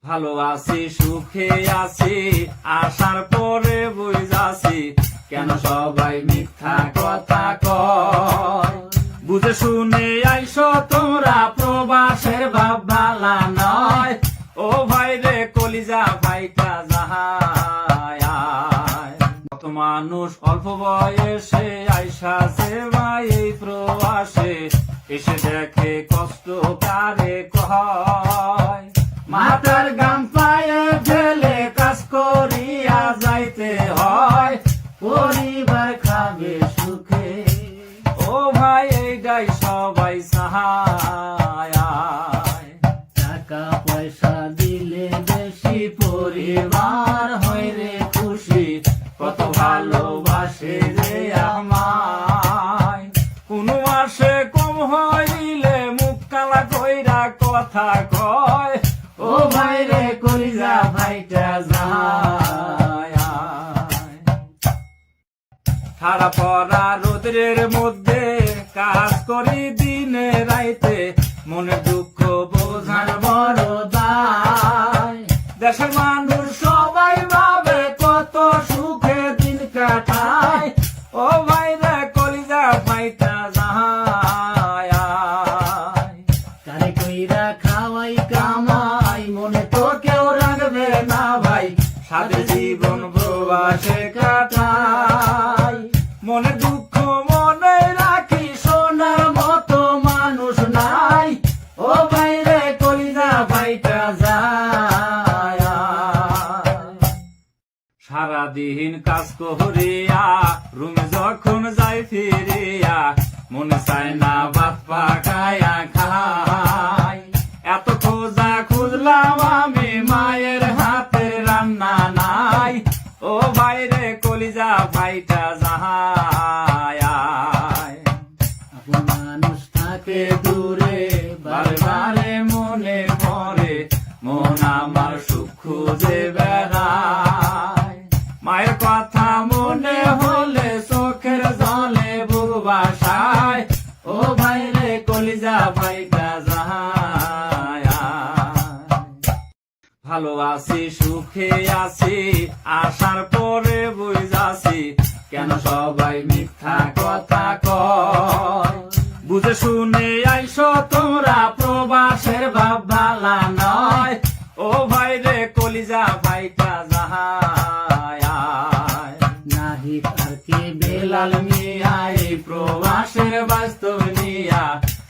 ভালো আছি সুখে আছি আসার পরে বুঝাছি কেন সবাই মিথ্যা কথা কয়। বুঝে শুনে আইসো তোমরা প্রবাসের ভাব ভালা নয়। ও ভাই রে কলিজা ভাইটা যাহায় কত মানুষ অল্প বয়সে আইসাছে ভাই এই প্রবাসে এসে দেখে কষ্ট কারে কয়। মাথার গাম পায়ে ফেলে কাজ করিয়া যাইতে হয় পরিবার খাবে সুখে। ও ভাই এইটাই সবাই সাহায়। টাকা পয়সা দিলে বেশি পরিবার হয় রে খুশি কত ভালোবাসে রে আমায়। কোন মাসে কম হইলে মুখ কালা কইরা কথা কয়। ও ভাই রে কলিজা ভাইটা যায়। খাড়া পড়া রোদ্রের মধ্যে কাজ করি দিনে রাইতে মনে দুঃখ বোঝার বড় দায়। দেশের মানুষ সবাই ভাবে কত সুখে দিন কাটায়। ও ভাই রে কলিজা ভাইটা যায়। কারে কইরা খাওয়াই কামাই মনে তো কেউ রাখবে না ভাই সাথে জীবন প্রবাসে কাটাই। মনে দুঃখ মনে রাখি সোনার মতো মানুষ নাই। ও ভাই রে কলিজা ভাইটা যায়। সারাদিন কাজ করিয়া রুমে যখন যাই ফিরিয়া মনে চায় না ভাত পাকায়া খাই। এত খোঁজা খুঁজলাম আমি মায়ের হাতে রান্না নাই। ও ভাই রে কলিজা ভাইটা যাহায়। মানুষ থাকে দূরে বারে বারে মনে পড়ে মন আমার সুখ খুঁজে বেড়ায়। মায়ের কথা মনে হলে চোখের জলে বুক বাসায়। ও ভাই রে কলিজা ভাইটা যাহায়। ভালো আছি সুখে আছি আসার পরে বুঝাছি কেন সবাই মিথ্যা কথা কয়। বুঝে শুনে আইসো তোমরা প্রবাসের ভাব ভালা নয়। ও ভাই রে কলিজা ভাইটা যাহায়। নাহিদ আর কি বেলাল মিয়া এই প্রবাসের বাস্তব নিয়া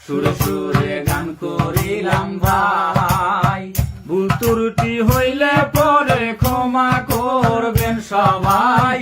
সুরে সুরে গান করিলাম ভাই। ভুল ত্রুটি হইলে পরে ক্ষমা করবেন সবাই।